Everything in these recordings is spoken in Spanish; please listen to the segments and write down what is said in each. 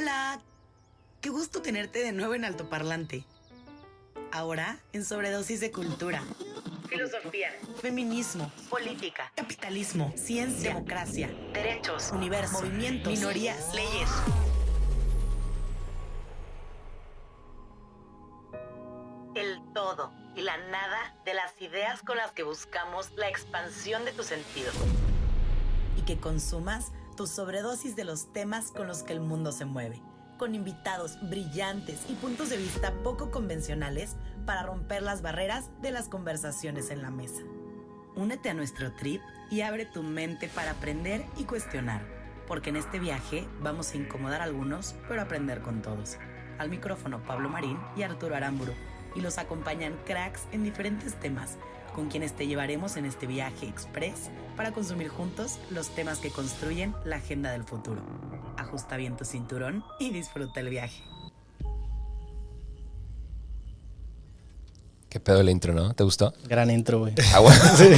Hola, qué gusto tenerte de nuevo en Altoparlante. Ahora en Sobredosis de Cultura. Filosofía, feminismo, política, capitalismo, ciencia, democracia, derechos, universo, movimientos, minorías, leyes. El todo y la nada de las ideas con las que buscamos la expansión de tus sentidos. Y que consumas tu sobredosis de los temas con los que el mundo se mueve, con invitados brillantes y puntos de vista poco convencionales para romper las barreras de las conversaciones en la mesa. Únete a nuestro trip y abre tu mente para aprender y cuestionar, porque en este viaje vamos a incomodar a algunos, pero aprender con todos. Al micrófono Pablo Marín y Arturo Aramburu, y los acompañan cracks en diferentes temas, con quienes te llevaremos en este viaje express para consumir juntos los temas que construyen la agenda del futuro. Ajusta bien tu cinturón y disfruta el viaje. Qué pedo el intro, ¿no? ¿Te gustó? Gran intro, güey. Ah, bueno. Sí.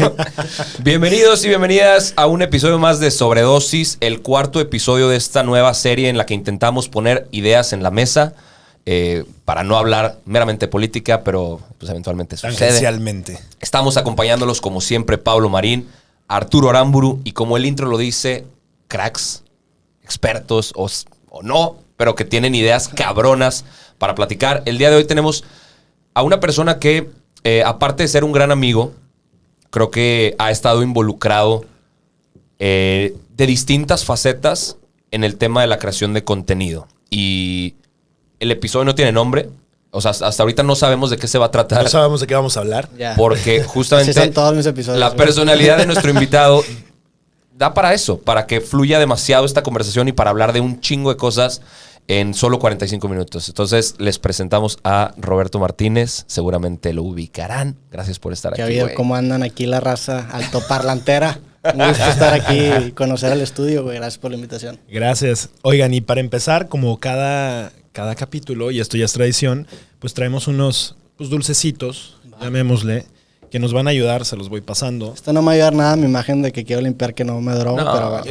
Bienvenidos y bienvenidas a un episodio más de Sobredosis, el cuarto episodio de esta nueva serie en la que intentamos poner ideas en la mesa para no hablar meramente de política, pero pues eventualmente sucede. Tangencialmente. Estamos acompañándolos como siempre Pablo Marín, Arturo Aramburu y como el intro lo dice, cracks, expertos o no, pero que tienen ideas cabronas para platicar. El día de hoy tenemos a una persona que, aparte de ser un gran amigo, creo que ha estado involucrado de distintas facetas en el tema de la creación de contenido. Y el episodio no tiene nombre. O sea, hasta ahorita no sabemos de qué se va a tratar. No sabemos de qué vamos a hablar. Ya. Porque justamente Así son todos mis episodios, la güey. personalidad de nuestro invitado da para eso, para que fluya demasiado esta conversación y para hablar de un chingo de cosas en solo 45 minutos. Entonces, les presentamos a Roberto Martínez. Seguramente lo ubicarán. Gracias por estar ¿Qué ha aquí, habido? güey. ¿Cómo andan aquí la raza altoparlantera? Un gusto estar aquí y conocer el estudio, güey. Gracias por la invitación. Gracias. Oigan, y para empezar, como cada capítulo, y esto ya es tradición, pues traemos unos dulcecitos, llamémosle, que nos van a ayudar, se los voy pasando. Esto no me va a ayudar nada a mi imagen de que quiero limpiar que no me drogo, No. pero bueno.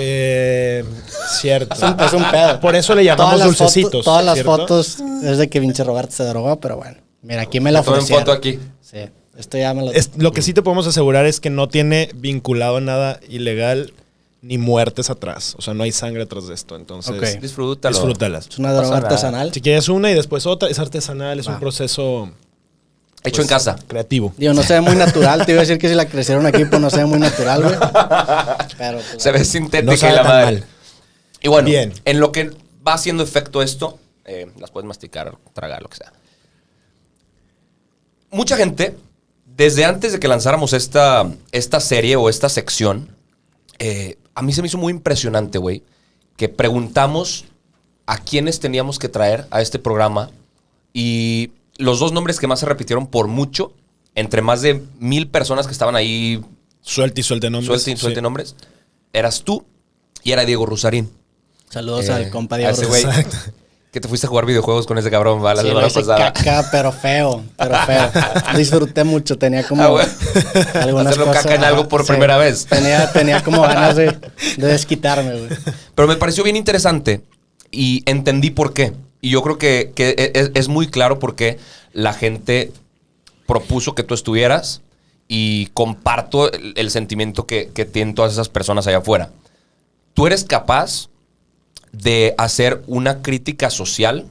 Cierto. Es un pedo. Por eso le llamamos Todas las dulcecitos. todas las ¿cierto? fotos es de que pinche Roberto se drogó, pero bueno. Mira, aquí me la Tomen ofrecieron. foto aquí. Sí, esto ya me lo... Lo que sí te podemos asegurar es que no tiene vinculado nada ilegal ni muertes atrás. O sea, no hay sangre atrás de esto. Entonces, Ok. Disfrútalo. disfrútalas. Es una droga pasa nada. artesanal. Si quieres una y después otra, es artesanal, es Va. un proceso Hecho en casa. creativo. Digo, no se ve muy natural. Te iba a decir que si la crecieron aquí, pues no se ve muy natural, güey. Pero pues, Se ve sintética No sabe y la tan madre. mal. Y bueno, Bien. en lo que va haciendo efecto esto, las puedes masticar, tragar, lo que sea. Mucha gente, desde antes de que lanzáramos esta serie o esta sección, a mí se me hizo muy impresionante, güey, que preguntamos a quiénes teníamos que traer a este programa y los dos nombres que más se repitieron por mucho, entre más de 1,000 personas que estaban ahí Suelte y suelte nombres. suelte nombres, eras tú y era Diego Rusarín. saludos al compa a Diego ese Rusarín. güey Exacto. que te fuiste a jugar videojuegos con ese cabrón, ¿va? La Sí, semana lo hice pasada. caca, pero feo, Disfruté mucho, tenía como Ah, bueno. algunas Hacerlo cosas. caca en algo por Sí, primera vez. Tenía como ganas de desquitarme, güey. Pero me pareció bien interesante y entendí por qué. Y yo creo que es muy claro por qué la gente propuso que tú estuvieras y comparto el sentimiento que tienen todas esas personas allá afuera. Tú eres capaz de hacer una crítica social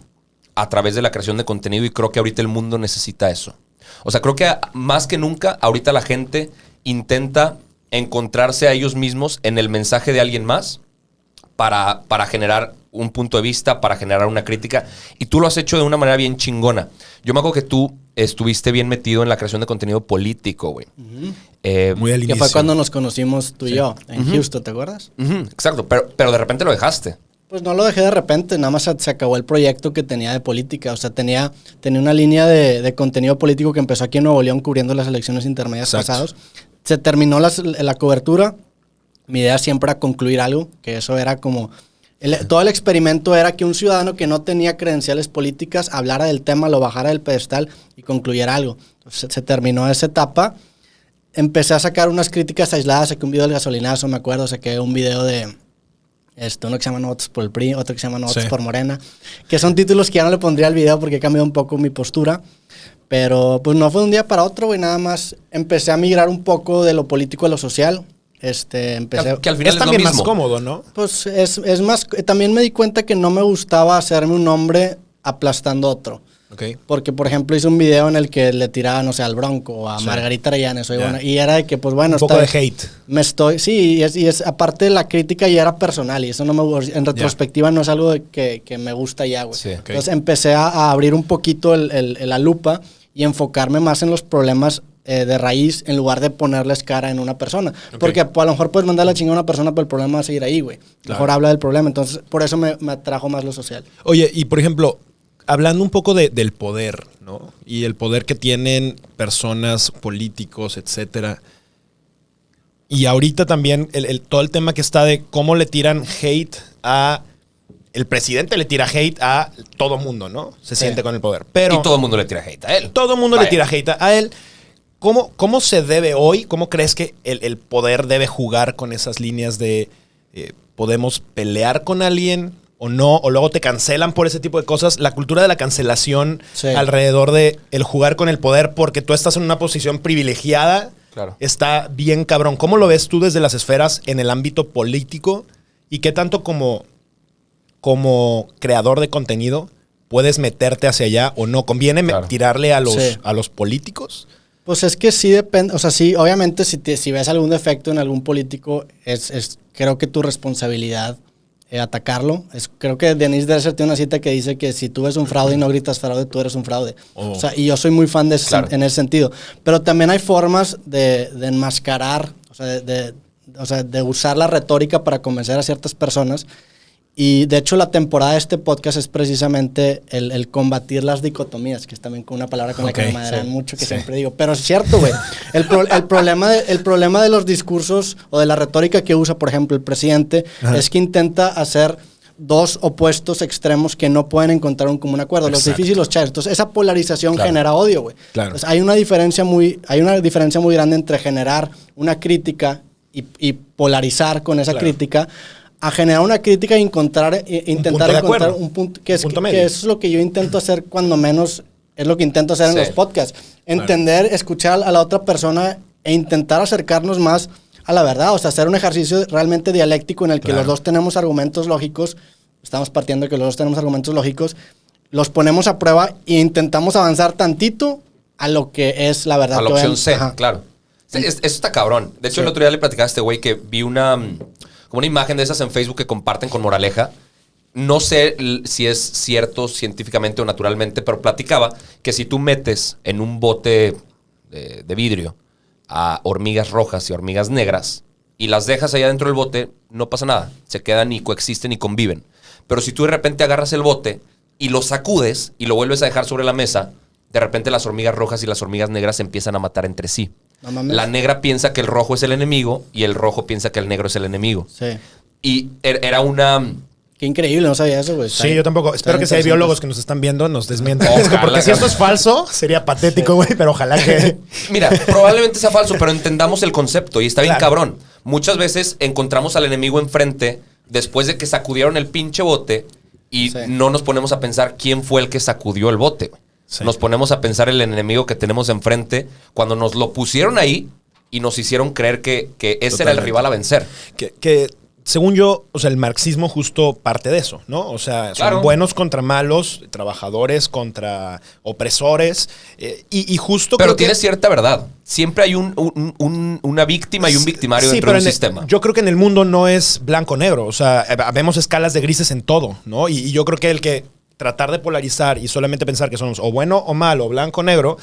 a través de la creación de contenido y creo que ahorita el mundo necesita eso. O sea, creo que más que nunca ahorita la gente intenta encontrarse a ellos mismos en el mensaje de alguien más para generar un punto de vista, para generar una crítica. Y tú lo has hecho de una manera bien chingona. Yo me acuerdo que tú estuviste bien metido en la creación de contenido político, güey. Muy al Que inicio. fue cuando nos conocimos tú y yo, en Houston, ¿te acuerdas? Exacto, pero de repente lo dejaste. Pues no lo dejé de repente, nada más se acabó el proyecto que tenía de política. O sea, tenía una línea de contenido político que empezó aquí en Nuevo León cubriendo las elecciones intermedias Exacto. pasadas. Se terminó la cobertura. Mi idea siempre era concluir algo, que eso era como... todo el experimento era que un ciudadano que no tenía credenciales políticas hablara del tema, lo bajara del pedestal y concluyera algo. Entonces, se terminó esa etapa. Empecé a sacar unas críticas aisladas, saqué un video del gasolinazo, me acuerdo, saqué un video de uno que se llama No votos por el PRI, otro que se llama No votos Sí. por Morena, que son títulos que ya no le pondría al video porque he cambiado un poco mi postura. Pero pues no fue de un día para otro, güey, nada más empecé a migrar un poco de lo político a lo social. Empecé... Que al final Es también lo más mismo. cómodo, ¿no? Pues es más... También me di cuenta que no me gustaba hacerme un nombre aplastando a otro. Ok. Porque, por ejemplo, hice un video en el que le tiraba, no sé, al Bronco o a Sí. Margarita Arellanes. Ya. Bueno, y era de que, pues bueno... Un poco está- de hate. Sí, y es aparte la crítica ya era personal y eso no me... En retrospectiva no es algo que me gusta ya, güey. Sí, ok. Entonces empecé a abrir un poquito la lupa y enfocarme más en los problemas de raíz en lugar de ponerles cara en una persona. Ok. Porque pues, a lo mejor puedes mandar la chingada a una persona, pero el problema va a seguir ahí, güey. Claro. Mejor habla del problema. Entonces, por eso me atrajo más lo social. Oye, y por ejemplo, hablando un poco del poder, ¿no? Y el poder que tienen personas, políticos, etcétera. Y ahorita también todo el tema que está de cómo le tiran hate a... El presidente le tira hate a todo mundo, ¿no? Se siente con el poder. Pero Y todo el mundo le tira hate a él. todo el mundo le Vaya. tira hate a él. ¿Cómo se debe hoy? ¿Cómo crees que el poder debe jugar con esas líneas de podemos pelear con alguien o no? O luego te cancelan por ese tipo de cosas. La cultura de la cancelación Sí. alrededor de el jugar con el poder porque tú estás en una posición privilegiada Claro. está bien cabrón. ¿Cómo lo ves tú desde las esferas en el ámbito político? ¿Y qué tanto como creador de contenido puedes meterte hacia allá o no? ¿Conviene Claro. tirarle a Sí. los políticos? Pues es que sí depende, o sea, sí, obviamente si ves algún defecto en algún político, creo que tu responsabilidad atacarlo. Creo que Denise Dresser tiene una cita que dice que si tú ves un fraude y no gritas fraude, tú eres un fraude. Oh. O sea, y yo soy muy fan de Claro. en ese sentido. Pero también hay formas de enmascarar, o sea, de usar la retórica para convencer a ciertas personas. Y de hecho la temporada de este podcast es precisamente el combatir las dicotomías, que es también una palabra con la que Ok, me madrean sí, mucho, que sí. siempre digo. Pero es cierto, güey. El problema de los discursos o de la retórica que usa, por ejemplo, el presidente, Ajá. es que intenta hacer dos opuestos extremos que no pueden encontrar un común acuerdo. Los Exacto. difíciles y los chavos. Entonces esa polarización Claro. genera odio, güey. Claro. Entonces, hay una diferencia muy grande entre generar una crítica y polarizar con esa Claro. crítica a generar una crítica e intentar punto de encontrar acuerdo. un punto Un punto medio. que eso es lo que yo intento hacer, cuando menos es lo que intento hacer en Sí. los podcasts. Entender, escuchar a la otra persona e intentar acercarnos más a la verdad. O sea, hacer un ejercicio realmente dialéctico en el que Claro. los dos tenemos argumentos lógicos. Estamos partiendo de que los dos tenemos argumentos lógicos. Los ponemos a prueba e intentamos avanzar tantito a lo que es la verdad. A la opción C, Ajá. claro. Eso está cabrón. De hecho, Sí. el otro día le platicaba a este güey que vi como una imagen de esas en Facebook que comparten con moraleja. No sé si es cierto científicamente o naturalmente, pero platicaba que si tú metes en un bote de vidrio a hormigas rojas y hormigas negras y las dejas allá dentro del bote, no pasa nada. Se quedan y coexisten y conviven. Pero si tú de repente agarras el bote y lo sacudes y lo vuelves a dejar sobre la mesa, de repente las hormigas rojas y las hormigas negras se empiezan a matar entre sí. No mames. La negra piensa que el rojo es el enemigo y el rojo piensa que el negro es el enemigo. Sí. Y era una... Qué increíble, no sabía eso, güey. Sí, yo tampoco. Espero que si hay biólogos que nos están viendo, nos desmientan Ojalá, esto, porque si esto cabrón. es falso, sería patético, güey, pero ojalá que... Mira, probablemente sea falso, pero entendamos el concepto y está bien Claro. cabrón. Muchas veces encontramos al enemigo enfrente después de que sacudieron el pinche bote y Sí. no nos ponemos a pensar quién fue el que sacudió el bote. Sí. Nos ponemos a pensar el enemigo que tenemos enfrente cuando nos lo pusieron ahí y nos hicieron creer que ese era el Totalmente. rival a vencer. que según yo, o sea, el marxismo justo parte de eso, ¿no? O sea, son Claro. buenos contra malos, trabajadores contra opresores, y justo Pero creo que- tiene cierta verdad. Siempre hay una víctima y un victimario Sí, dentro de pero un en el- sistema. yo creo que en el mundo no es blanco-negro. O sea, vemos escalas de grises en todo, ¿no? Y yo creo que el que tratar de polarizar y solamente pensar que somos o bueno o malo, blanco-negro,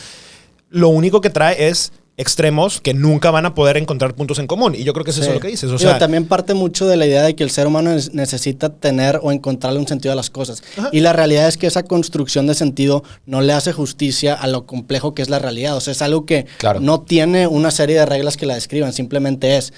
lo único que trae es extremos que nunca van a poder encontrar puntos en común. Y yo creo que es eso Sí. lo que dices. O Digo, sea, también parte mucho de la idea de que el ser humano necesita tener o encontrarle un sentido a las cosas. Ajá. Y la realidad es que esa construcción de sentido no le hace justicia a lo complejo que es la realidad. O sea, es algo que Claro. no tiene una serie de reglas que la describan, simplemente es.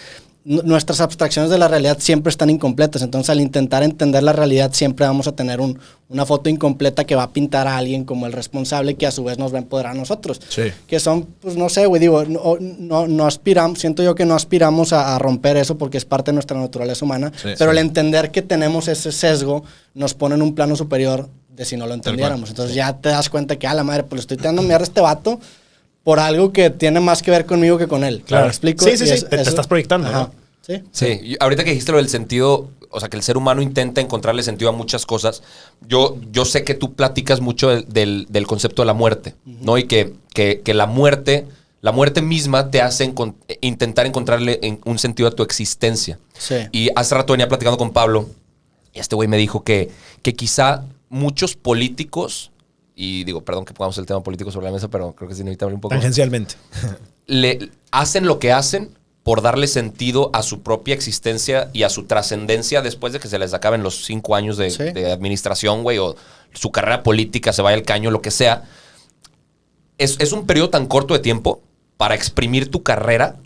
nuestras abstracciones de la realidad siempre están incompletas. Entonces, al intentar entender la realidad, siempre vamos a tener una foto incompleta que va a pintar a alguien como el responsable, que a su vez nos va a empoderar a nosotros. Sí. Que son, pues no sé, güey, digo, no aspiramos, siento yo que no aspiramos a romper eso porque es parte de nuestra naturaleza humana, Sí, pero sí. el entender que tenemos ese sesgo nos pone en un plano superior de si no lo entendiéramos. Entonces ya te das cuenta que, a la madre, pues le estoy tirando mierda a este vato por algo que tiene más que ver conmigo que con él. Claro. ¿Me explico? Sí, Y te estás proyectando, Ajá. ¿no? Sí. Sí, ahorita que dijiste lo del sentido, o sea, que el ser humano intenta encontrarle sentido a muchas cosas, yo sé que tú platicas mucho del concepto de la muerte, ¿no? Y que la muerte misma te hace intentar encontrarle un sentido a tu existencia. Sí. Y hace rato venía platicando con Pablo, y este güey me dijo que quizá muchos políticos, y digo, perdón que pongamos el tema político sobre la mesa, pero creo que es inevitable un poco, Tangencialmente. le hacen lo que hacen por darle sentido a su propia existencia y a su trascendencia después de que se les acaben los 5 años Sí. de administración, güey, o su carrera política se vaya al caño, lo que sea. Es un periodo tan corto de tiempo para exprimir tu carrera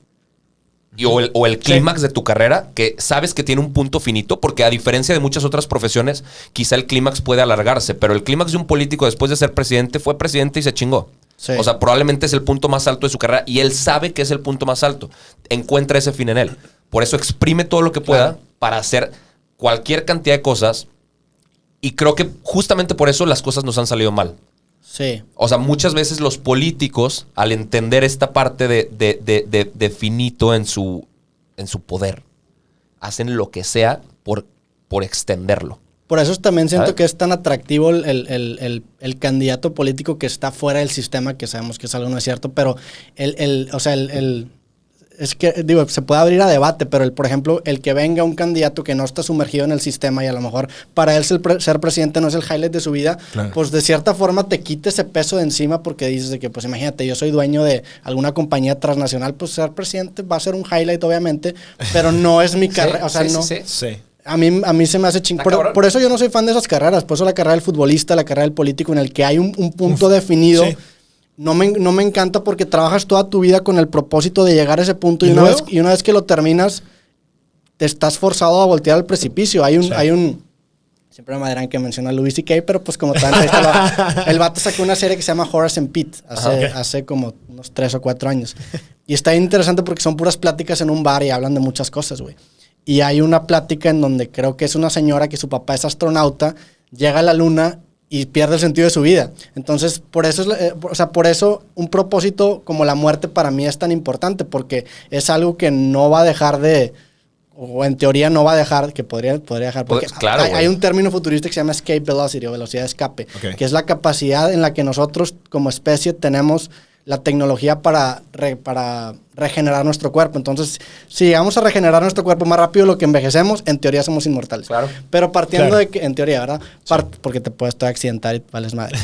o el clímax de tu carrera, que sabes que tiene un punto finito, porque a diferencia de muchas otras profesiones, quizá el clímax puede alargarse, pero el clímax de un político después de ser presidente fue presidente y se chingó. Sí. O sea, probablemente es el punto más alto de su carrera y él sabe que es el punto más alto. Encuentra ese fin en él. Por eso exprime todo lo que pueda para hacer cualquier cantidad de cosas, y creo que justamente por eso las cosas nos han salido mal. Sí. O sea, muchas veces los políticos, al entender esta parte de finito en su poder, hacen lo que sea por extenderlo. Por eso también siento ¿Sabes? que es tan atractivo el candidato político que está fuera del sistema, que sabemos que es algo no es cierto, pero es que, digo, se puede abrir a debate, pero por ejemplo, el que venga un candidato que no está sumergido en el sistema y a lo mejor para él ser presidente no es el highlight de su vida, Claro. pues de cierta forma te quita ese peso de encima, porque dices de que, pues imagínate, yo soy dueño de alguna compañía transnacional, pues ser presidente va a ser un highlight obviamente, pero no es mi carrera, o sea, no. Sí. A mí se me hace Está cabrón. por eso yo no soy fan de esas carreras. Por eso la carrera del futbolista, la carrera del político, en el que hay un punto definido, Sí. no me encanta, porque trabajas toda tu vida con el propósito de llegar a ese punto. ¿Y Y luego? una vez que lo terminas, te estás forzado a voltear al precipicio. Hay un siempre me dirán que menciona a Louis C.K., pero pues como tal, el vato sacó una serie que se llama Horace and Pete hace como unos 3 o 4 años. Y está interesante porque son puras pláticas en un bar y hablan de muchas cosas, güey. Y hay una plática en donde creo que es una señora que su papá es astronauta, llega a la luna y pierde el sentido de su vida. Entonces, por eso un propósito como la muerte para mí es tan importante, porque es algo que no va a dejar de, o en teoría no va a dejar, que podría dejar, porque Pues, claro, hay güey. un término futurista que se llama escape velocity, o velocidad de escape, Ok. que es la capacidad en la que nosotros como especie tenemos la tecnología para regenerar nuestro cuerpo. Entonces, si llegamos a regenerar nuestro cuerpo más rápido de lo que envejecemos, en teoría somos inmortales. Claro. Pero partiendo Claro. de que, en teoría, ¿verdad? Porque te puedes accidentar y vales madre.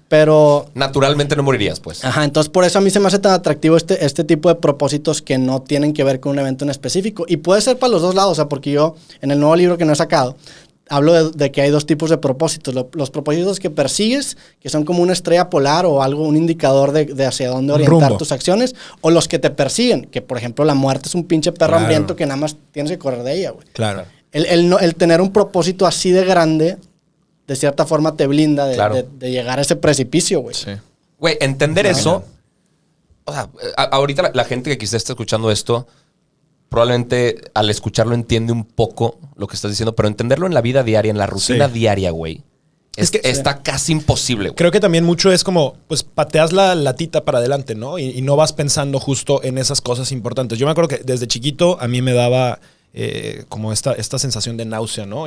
Pero, Naturalmente no morirías, pues. ajá, entonces por eso a mí se me hace tan atractivo este tipo de propósitos que no tienen que ver con un evento en específico. Y puede ser para los dos lados, o sea, porque yo, en el nuevo libro que no he sacado, hablo de que hay 2 tipos de propósitos. Los propósitos que persigues, que son como una estrella polar o algo, un indicador de hacia dónde Un orientar rumbo. tus acciones, o los que te persiguen, que por ejemplo la muerte es un pinche perro Claro. hambriento que nada más tienes que correr de ella, güey. Claro. El tener un propósito así de grande, de cierta forma te blinda Claro. de llegar a ese precipicio, güey. Sí. Güey, entender eso. O sea, ahorita la gente que quizá esté escuchando esto, probablemente al escucharlo entiende un poco lo que estás diciendo, pero entenderlo en la vida diaria, en la rutina Sí. diaria, güey, Es que- está casi imposible, güey. Creo que también mucho es como, pues pateas la latita para adelante, ¿no? Y no vas pensando justo en esas cosas importantes. Yo me acuerdo que desde chiquito a mí me daba como esta sensación de náusea, ¿no?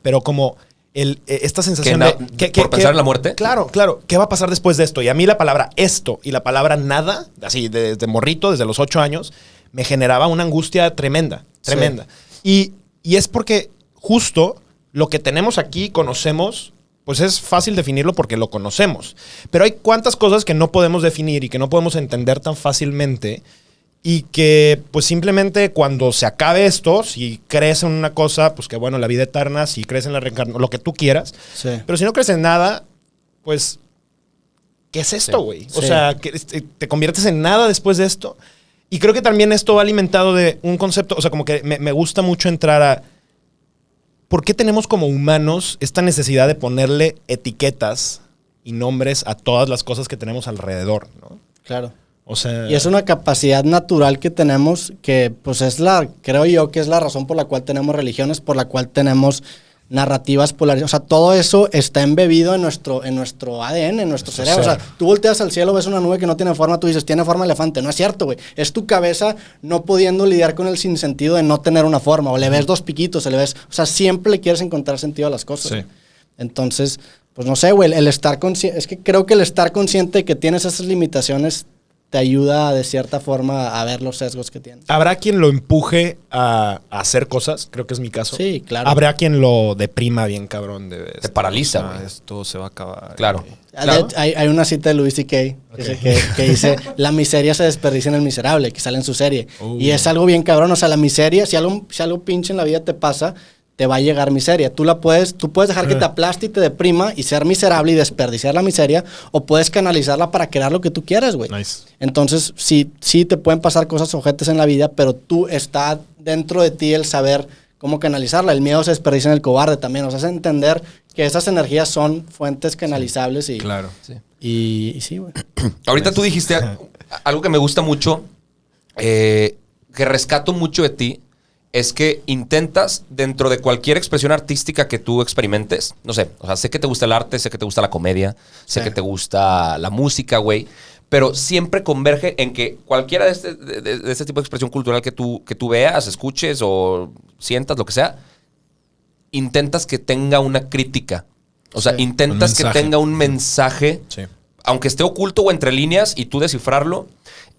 Pero como esta sensación ¿Por pensar en la muerte? Claro, claro. ¿Qué va a pasar después de esto? Y a mí la palabra esto y la palabra nada, así desde morrito, desde los 8 años, me generaba una angustia tremenda, tremenda. Y es porque justo lo que tenemos aquí, conocemos, pues es fácil definirlo porque lo conocemos. Pero hay cuantas cosas que no podemos definir y que no podemos entender tan fácilmente, y que pues simplemente cuando se acabe esto, si crees en una cosa, pues que bueno, la vida eterna, si crees en la reencarnación, lo que tú quieras. Sí. Pero si no crees en nada, pues, ¿qué es esto, güey? O Sí. sea, que te conviertes en nada después de esto. Y creo que también esto va alimentado de un concepto, o sea, como que me gusta mucho entrar a ¿por qué tenemos como humanos esta necesidad de ponerle etiquetas y nombres a todas las cosas que tenemos alrededor, ¿no? Claro. O sea, Y es una capacidad natural que tenemos que, pues creo yo que es la razón por la cual tenemos religiones, por la cual tenemos narrativas polarizadas. O sea, todo eso está embebido en nuestro ADN, en nuestro cerebro. O sea, tú volteas al cielo, ves una nube que no tiene forma, tú dices, tiene forma de elefante. No es cierto, güey. Es tu cabeza no pudiendo lidiar con el sinsentido de no tener una forma. O le ves dos piquitos, o sea, siempre le quieres encontrar sentido a las cosas. Sí. Entonces, pues no sé, güey, el estar consciente, es que creo que el estar consciente de que tienes esas limitaciones te ayuda de cierta forma a ver los sesgos que tienes. ¿Habrá quien lo empuje a hacer cosas? Creo que es mi caso. Sí, claro. ¿Habrá quien lo deprima bien cabrón? Te paraliza, güey. Esto se va a acabar. Claro. Claro. Hay una cita de Louis C.K. que dice, la miseria se desperdicia en el miserable, que sale en su serie. Y es algo bien cabrón. O sea, la miseria, si algo pinche en la vida te pasa, te va a llegar miseria. Tú puedes dejar que te aplaste y te deprima y ser miserable y desperdiciar la miseria, o puedes canalizarla para crear lo que tú quieras, güey. Nice. Entonces, sí te pueden pasar cosas ojetes en la vida, pero tú está dentro de ti el saber cómo canalizarla. El miedo se desperdicia en el cobarde también. O sea, es entender que esas energías son fuentes canalizables y... Claro. Sí. Y sí, güey. Ahorita tú dijiste algo que me gusta mucho, que rescato mucho de ti, es que intentas, dentro de cualquier expresión artística que tú experimentes, no sé, o sea, sé que te gusta el arte, sé que te gusta la comedia, sé que te gusta la música, güey, pero siempre converge en que cualquiera de este tipo de expresión cultural que tú veas, escuches o sientas, lo que sea, intentas que tenga una crítica. O sea, intentas que tenga un mensaje, aunque esté oculto o entre líneas, y tú descifrarlo.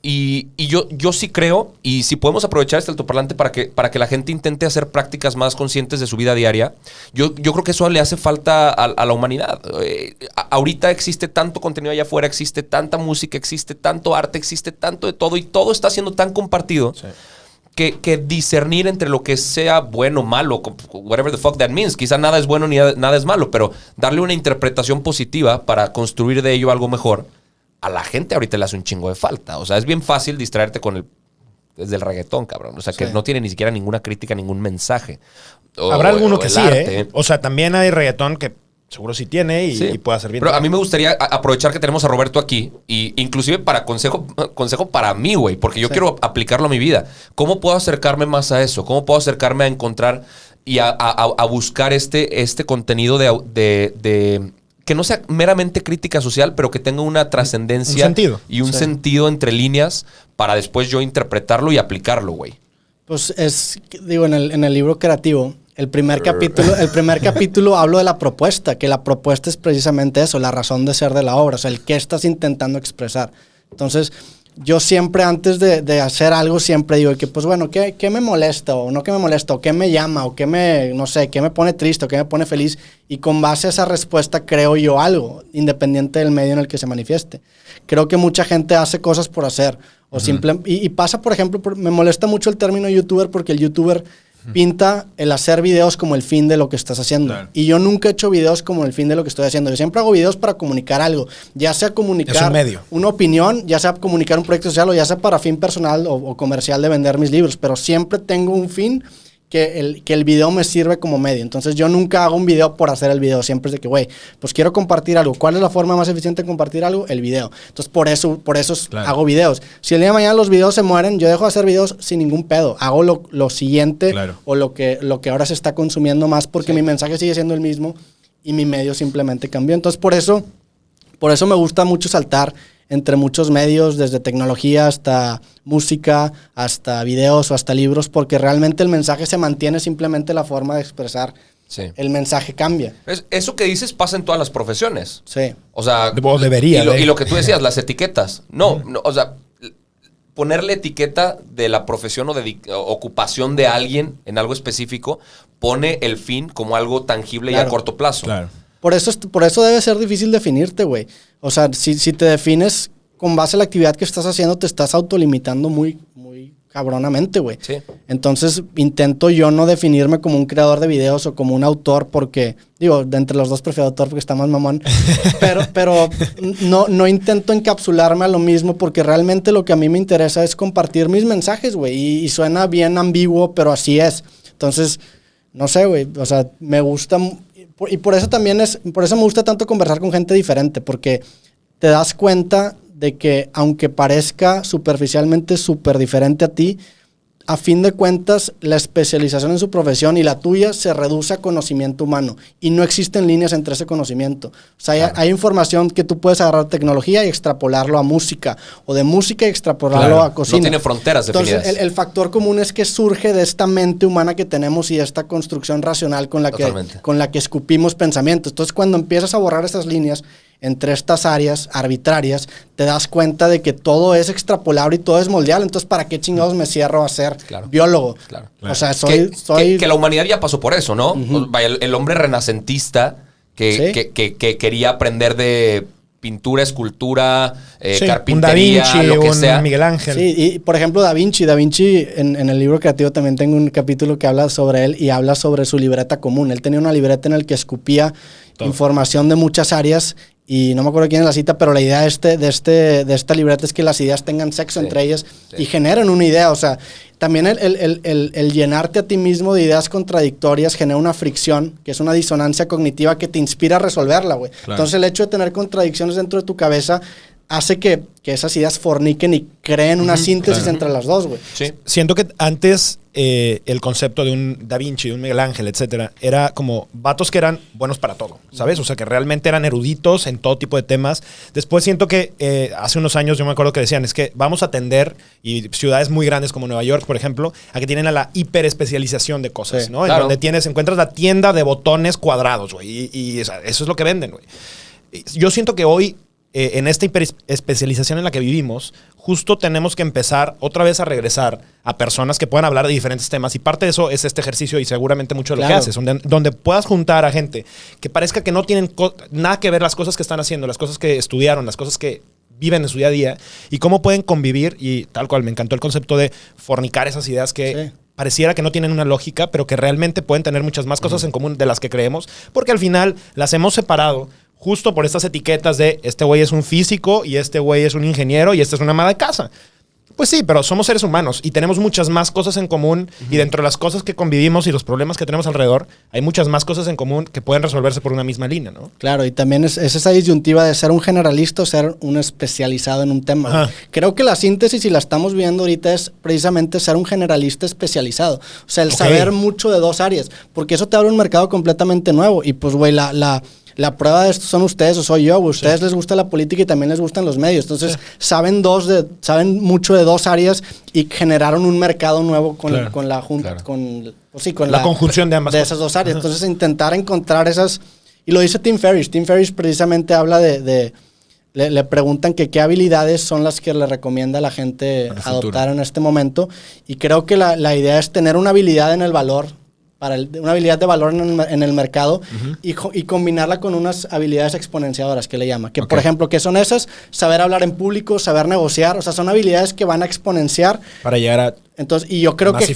Y yo sí creo, y si podemos aprovechar este altoparlante para que la gente intente hacer prácticas más conscientes de su vida diaria, yo creo que eso le hace falta a la humanidad. Ahorita existe tanto contenido allá afuera, existe tanta música, existe tanto arte, existe tanto de todo, y todo está siendo tan compartido que discernir entre lo que sea bueno o malo, whatever the fuck that means, quizá nada es bueno ni nada es malo, pero darle una interpretación positiva para construir de ello algo mejor, a la gente ahorita le hace un chingo de falta. O sea, es bien fácil distraerte desde el reggaetón, cabrón. O sea, que no tiene ni siquiera ninguna crítica, ningún mensaje. Habrá alguno que sí, ¿eh? O sea, también hay reggaetón que seguro sí tiene y puede hacer bien. Pero a mí me gustaría aprovechar que tenemos a Roberto aquí, y inclusive para consejo para mí, güey, porque yo quiero aplicarlo a mi vida. ¿Cómo puedo acercarme más a eso? ¿Cómo puedo acercarme a encontrar y a buscar este contenido de que no sea meramente crítica social, pero que tenga una trascendencia y un sentido entre líneas para después yo interpretarlo y aplicarlo, güey? Pues en el libro creativo, el primer capítulo hablo de la propuesta, que la propuesta es precisamente eso, la razón de ser de la obra, o sea, el qué estás intentando expresar. Entonces, yo siempre antes de hacer algo, siempre digo que, pues bueno, ¿qué me molesta o no qué me molesta o qué me llama o qué me pone triste o qué me pone feliz? Y con base a esa respuesta creo yo algo, independiente del medio en el que se manifieste. Creo que mucha gente hace cosas por hacer. O y pasa, por ejemplo, me molesta mucho el término youtuber, porque el youtuber pinta el hacer videos como el fin de lo que estás haciendo. Claro. Y yo nunca he hecho videos como el fin de lo que estoy haciendo. Yo siempre hago videos para comunicar algo. Ya sea comunicar una opinión, ya sea comunicar un proyecto social, o ya sea para fin personal o comercial de vender mis libros. Pero siempre tengo un fin que el video me sirve como medio. Entonces yo nunca hago un video por hacer el video. Siempre es de que, güey, pues quiero compartir algo. ¿Cuál es la forma más eficiente de compartir algo? El video. Entonces por eso hago videos. Si el día de mañana los videos se mueren, yo dejo de hacer videos sin ningún pedo. Hago lo siguiente o lo que ahora se está consumiendo más, porque mi mensaje sigue siendo el mismo y mi medio simplemente cambió. Entonces por eso me gusta mucho saltar entre muchos medios, desde tecnología hasta música, hasta videos o hasta libros, porque realmente el mensaje se mantiene, simplemente la forma de expresar el mensaje cambia. Eso que dices pasa en todas las profesiones. Sí. O sea, debería. Y lo que tú decías, las etiquetas. No, o sea, ponerle etiqueta de la profesión o de ocupación de alguien en algo específico pone el fin como algo tangible y a corto plazo. Claro. Por eso debe ser difícil definirte, güey. O sea, si te defines con base a la actividad que estás haciendo, te estás autolimitando muy, muy cabronamente, güey. Sí. Entonces, intento yo no definirme como un creador de videos o como un autor porque, digo, de entre los dos prefiero autor porque está más mamón, pero no intento encapsularme a lo mismo porque realmente lo que a mí me interesa es compartir mis mensajes, güey, y suena bien ambiguo, pero así es. Entonces, no sé, güey, o sea, me gusta, y por eso me gusta tanto conversar con gente diferente, porque te das cuenta de que aunque parezca superficialmente súper diferente a ti, a fin de cuentas, la especialización en su profesión y la tuya se reduce a conocimiento humano y no existen líneas entre ese conocimiento. O sea, hay información que tú puedes agarrar de tecnología y extrapolarlo a música o de música y extrapolarlo a cocina. No tiene fronteras definidas. Entonces, el factor común es que surge de esta mente humana que tenemos y de esta construcción racional con la que escupimos pensamientos. Entonces, cuando empiezas a borrar esas líneas entre estas áreas arbitrarias, te das cuenta de que todo es extrapolable y todo es moldeable. Entonces, ¿para qué chingados me cierro a ser biólogo? Claro. O sea, que la humanidad ya pasó por eso, ¿no? Vaya, el hombre renacentista que quería aprender de pintura, escultura, carpintería, un Da Vinci, lo que sea. Miguel Ángel. Sí, y por ejemplo, Da Vinci en el libro creativo también tengo un capítulo que habla sobre él y habla sobre su libreta común. Él tenía una libreta en la que escupía información de muchas áreas y no me acuerdo quién es la cita, pero la idea de esta libreta es que las ideas tengan sexo entre ellas y generen una idea. O sea, también el llenarte a ti mismo de ideas contradictorias genera una fricción, que es una disonancia cognitiva que te inspira a resolverla, güey. Claro. Entonces, el hecho de tener contradicciones dentro de tu cabeza hace que esas ideas forniquen y creen una síntesis entre las dos, güey. Sí. Siento que antes el concepto de un Da Vinci, de un Miguel Ángel, etcétera, era como vatos que eran buenos para todo, ¿sabes? O sea, que realmente eran eruditos en todo tipo de temas. Después siento que hace unos años yo me acuerdo que decían, es que vamos a tender, y ciudades muy grandes como Nueva York, por ejemplo, a que tienen a la hiperespecialización de cosas, ¿no? Claro. En donde encuentras la tienda de botones cuadrados, güey, y eso es lo que venden, güey. Yo siento que hoy en esta hiperespecialización en la que vivimos, justo tenemos que empezar otra vez a regresar a personas que puedan hablar de diferentes temas. Y parte de eso es este ejercicio y seguramente mucho de lo que haces, donde puedas juntar a gente que parezca que no tienen nada que ver las cosas que están haciendo, las cosas que estudiaron, las cosas que viven en su día a día y cómo pueden convivir. Y tal cual, me encantó el concepto de fornicar esas ideas que pareciera que no tienen una lógica, pero que realmente pueden tener muchas más cosas en común de las que creemos, porque al final las hemos separado justo por estas etiquetas de este güey es un físico y este güey es un ingeniero y esta es una ama de casa. Pues sí, pero somos seres humanos y tenemos muchas más cosas en común y dentro de las cosas que convivimos y los problemas que tenemos alrededor, hay muchas más cosas en común que pueden resolverse por una misma línea, ¿no? Claro, y también es esa disyuntiva de ser un generalista o ser un especializado en un tema. Ajá. Creo que la síntesis, y la estamos viendo ahorita, es precisamente ser un generalista especializado. O sea, el saber mucho de dos áreas, porque eso te abre un mercado completamente nuevo. Y pues, güey, la prueba de esto son ustedes o soy yo. Ustedes les gusta la política y también les gustan los medios. Entonces, saben mucho de dos áreas y generaron un mercado nuevo con la junta, con la conjunción de ambas de esas dos áreas. Entonces, intentar encontrar esas. Y lo dice Tim Ferriss. Tim Ferriss precisamente habla le preguntan que qué habilidades son las que le recomienda a la gente adoptar en este momento. Y creo que la idea es tener una habilidad en el valor. Una habilidad de valor en el mercado y combinarla con unas habilidades exponenciadoras que le llama. Que, por ejemplo, ¿qué son esas? Saber hablar en público, saber negociar. O sea, son habilidades que van a exponenciar. Para llegar a Entonces, y yo creo que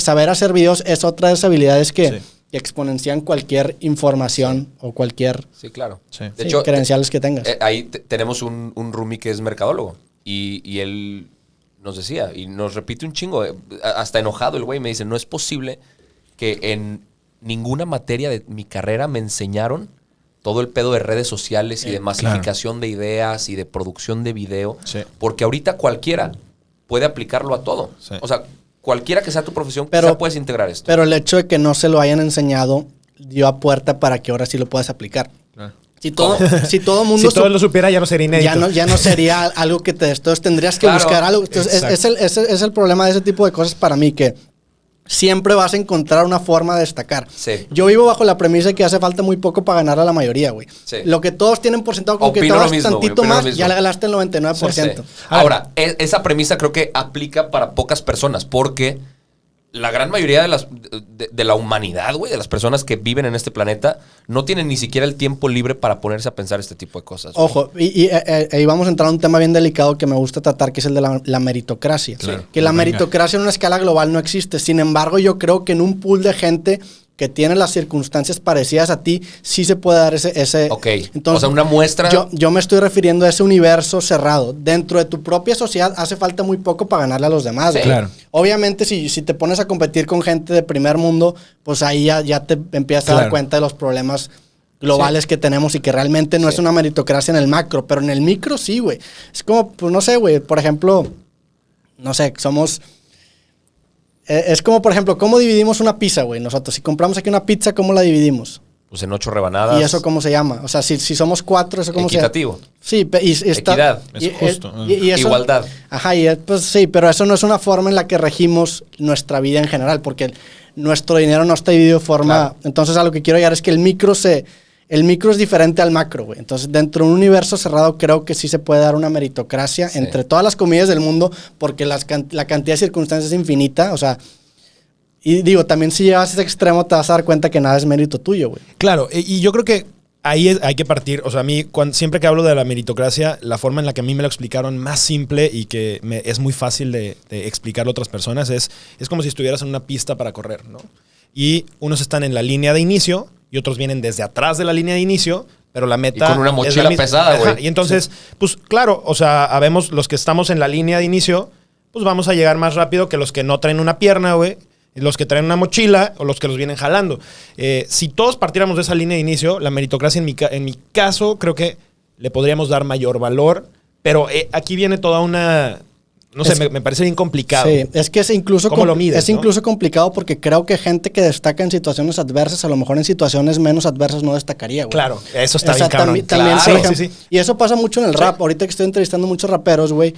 saber hacer videos es otra de esas habilidades que exponencian cualquier información o cualquier De hecho, credenciales que tengas. Ahí tenemos un roomie que es mercadólogo y él nos decía, y nos repite un chingo, hasta enojado el güey, me dice, no es posible que en ninguna materia de mi carrera me enseñaron todo el pedo de redes sociales y de masificación de ideas y de producción de video. Sí. Porque ahorita cualquiera puede aplicarlo a todo. Sí. O sea, cualquiera que sea tu profesión, puedes integrar esto. Pero el hecho de que no se lo hayan enseñado dio a puerta para que ahora sí lo puedas aplicar. Si todo mundo... Si todo lo supiera, ya no sería inédito. Ya no sería algo que entonces tendrías que buscar algo. Entonces, es el problema de ese tipo de cosas para mí, que siempre vas a encontrar una forma de destacar. Sí. Yo vivo bajo la premisa de que hace falta muy poco para ganar a la mayoría, güey. Sí. Lo que todos tienen por sentado, con que te das tantito más, ya le ganaste el 99%. Sí. Ahora, esa premisa creo que aplica para pocas personas, porque la gran mayoría de la humanidad, güey, de las personas que viven en este planeta, no tienen ni siquiera el tiempo libre para ponerse a pensar este tipo de cosas. Güey. Ojo, y ahí vamos a entrar a un tema bien delicado que me gusta tratar, que es el de la meritocracia. Claro. Que la Venga. meritocracia en una escala global no existe. Sin embargo, yo creo que en un pool de gente que tiene las circunstancias parecidas a ti, sí se puede dar ese Ok, entonces, o sea, una muestra... Yo me estoy refiriendo a ese universo cerrado. Dentro de tu propia sociedad hace falta muy poco para ganarle a los demás. Sí. güey. Claro. Obviamente, si te pones a competir con gente de primer mundo, pues ahí ya te empiezas a dar Claro. cuenta de los problemas globales que tenemos y que realmente no es una meritocracia en el macro, pero en el micro sí, güey. Es como, pues no sé, güey, por ejemplo, no sé, somos... Es como, por ejemplo, ¿cómo dividimos una pizza, güey? Nosotros, si compramos aquí una pizza, ¿cómo la dividimos? Pues en 8 rebanadas. ¿Y eso cómo se llama? O sea, si somos 4, ¿eso cómo se llama? Equitativo. Sí, y está... Equidad. Es justo. y eso, Igualdad. Ajá, pues sí, pero eso no es una forma en la que regimos nuestra vida en general, porque nuestro dinero no está dividido de forma... Claro. Entonces, a lo que quiero llegar es que el micro es diferente al macro, güey. Entonces, dentro de un universo cerrado, creo que sí se puede dar una meritocracia Sí. entre todas las comunidades del mundo, porque la cantidad de circunstancias es infinita, o sea... Y digo, también si llegas a ese extremo te vas a dar cuenta que nada es mérito tuyo, güey. Claro, y yo creo que ahí hay que partir. O sea, a mí, siempre que hablo de la meritocracia, la forma en la que a mí me lo explicaron más simple y que es muy fácil de explicarlo a otras personas es como si estuvieras en una pista para correr, ¿no? Y unos están en la línea de inicio y otros vienen desde atrás de la línea de inicio, pero la meta... Y con una es mochila la misma. pesada, Ajá, güey. y entonces, pues claro, o sea, habemos los que estamos en la línea de inicio, pues vamos a llegar más rápido que los que no traen una pierna, güey. Los que traen una mochila o los que los vienen jalando. Si todos partiéramos de esa línea de inicio, la meritocracia en mi caso creo que le podríamos dar mayor valor, pero aquí viene toda una... No sé, me parece bien complicado. Sí, es que es incluso, ¿Cómo lo mides, es no? incluso complicado porque creo que gente que destaca en situaciones adversas, a lo mejor en situaciones menos adversas no destacaría, güey. Claro, eso está O sea, bien cabrón. también, Claro, por ejemplo, sí. Y eso pasa mucho en el rap. Ahorita que estoy entrevistando muchos raperos, güey,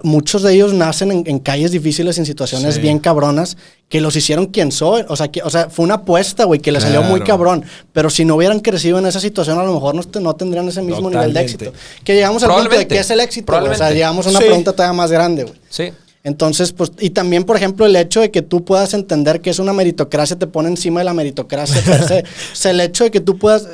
muchos de ellos nacen en calles difíciles, en situaciones Sí. bien cabronas, que los hicieron quien soy. O sea, fue una apuesta, güey, que les salió muy Claro. cabrón. Pero si no hubieran crecido en esa situación, a lo mejor no tendrían ese mismo nivel de Totalmente. éxito. Que llegamos al punto de Probablemente. qué es el éxito, güey. O sea, Probablemente. llegamos a una Sí. pregunta todavía más grande, güey. Sí. Entonces, pues, y también, por ejemplo, el hecho de que tú puedas entender que es una meritocracia te pone encima de la meritocracia per se. O sea, el hecho de que tú puedas,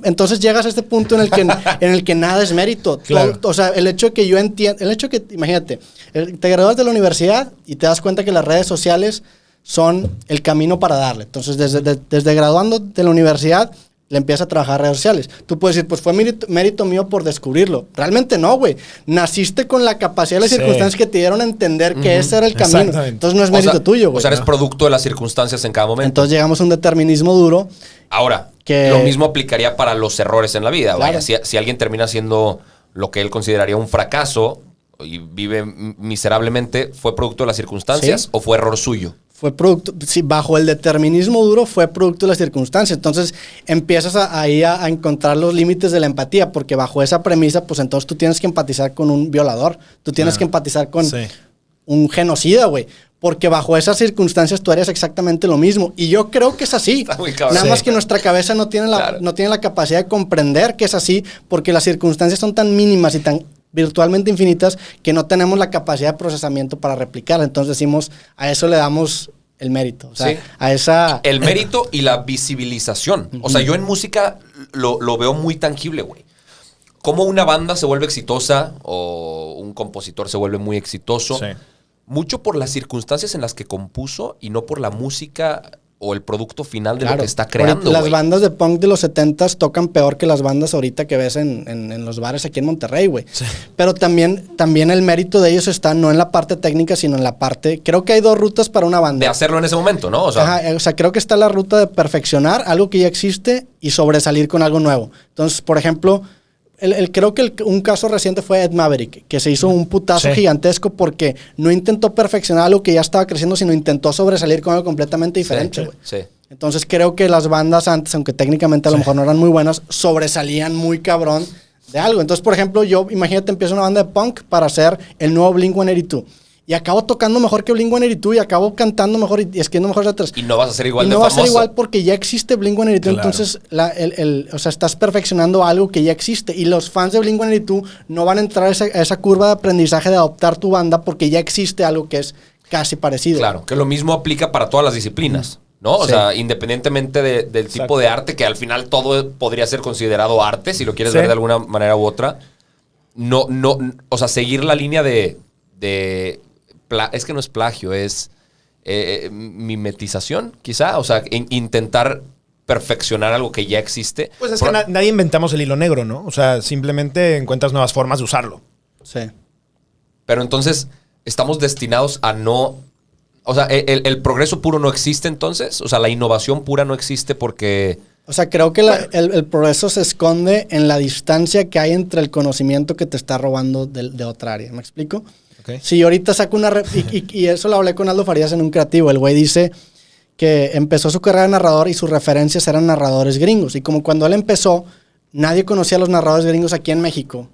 entonces llegas a este punto en el que nada es mérito. Claro. O sea, el hecho de que yo entiendo, el hecho de que, imagínate, te gradúas de la universidad y te das cuenta que las redes sociales son el camino para darle. Entonces, desde graduando de la universidad, le empiezas a trabajar redes sociales. Tú puedes decir, pues fue mérito mío por descubrirlo. Realmente no, güey. Naciste con la capacidad y las Sí. circunstancias que te dieron a entender que ese era el camino. Exactamente. Entonces no es mérito tuyo, güey. O sea, eres producto de las circunstancias en cada momento. Entonces llegamos a un determinismo duro. Ahora, que- lo mismo aplicaría para los errores en la vida. Claro. Vaya, si alguien termina siendo lo que él consideraría un fracaso y vive miserablemente, ¿fue producto de las circunstancias Sí. o fue error suyo? Fue producto, sí, bajo el determinismo duro fue producto de las circunstancias. Entonces empiezas ahí a encontrar los límites de la empatía, porque bajo esa premisa, pues entonces tú tienes que empatizar con un violador, tú tienes que empatizar con Sí. un genocida, güey. Porque bajo esas circunstancias tú harías exactamente lo mismo. Y yo creo que es así. Está muy cabrón. Nada Sí. más que nuestra cabeza no tiene Claro. no tiene la capacidad de comprender que es así, porque las circunstancias son tan mínimas y tan virtualmente infinitas que no tenemos la capacidad de procesamiento para replicar. Entonces decimos, a eso le damos el mérito. O sea, Sí. a esa... El mérito y la visibilización. O sea, yo en música lo veo muy tangible, güey. Cómo una banda se vuelve exitosa o un compositor se vuelve muy exitoso. Sí. Mucho por las circunstancias en las que compuso y no por la música o el producto final de lo Claro. que está creando, Ahorita las güey. bandas de punk de los 70s tocan peor que las bandas ahorita que ves en los bares aquí en Monterrey, güey. Sí. Pero también el mérito de ellos está no en la parte técnica, sino en la parte... Creo que hay dos rutas para una banda. De hacerlo en ese momento, ¿no? O sea, Ajá, o sea, creo que está la ruta de perfeccionar algo que ya existe y sobresalir con algo nuevo. Entonces, por ejemplo, creo que un caso reciente fue Ed Maverick, que se hizo un putazo Sí. gigantesco porque no intentó perfeccionar algo que ya estaba creciendo, sino intentó sobresalir con algo completamente diferente, güey. sí. Entonces creo que las bandas antes, aunque técnicamente a lo mejor no eran muy buenas, sobresalían muy cabrón de algo. Entonces, por ejemplo, yo, imagínate, empiezo una banda de punk para hacer el nuevo Blink-182. Y acabo tocando mejor que Blink-182 y acabo cantando mejor y escribiendo mejor letras. Y no vas a ser igual Y de no va a famoso. ser igual porque ya existe Blink-182. Claro. Entonces, o sea, estás perfeccionando algo que ya existe. Y los fans de Blink-182 no van a entrar a esa curva de aprendizaje de adoptar tu banda porque ya existe algo que es casi parecido. Claro, que lo mismo aplica para todas las disciplinas, ¿no? O Sí. sea, independientemente del tipo de arte, que al final todo podría ser considerado arte, si lo quieres Sí. ver de alguna manera u otra. No, o sea, seguir la línea es que no es plagio, es mimetización, quizá. O sea, intentar perfeccionar algo que ya existe. Pues es que nadie inventamos el hilo negro, ¿no? O sea, simplemente encuentras nuevas formas de usarlo. Sí. Pero entonces, estamos destinados a no... O sea, el progreso puro no existe entonces. O sea, la innovación pura no existe porque... O sea, creo que el progreso se esconde en la distancia que hay entre el conocimiento que te está robando de otra área. ¿Me explico? Okay. Si yo ahorita saco y eso lo hablé con Aldo Farías en un creativo. El güey dice que empezó su carrera de narrador y sus referencias eran narradores gringos. Y como cuando él empezó, nadie conocía a los narradores gringos aquí en México.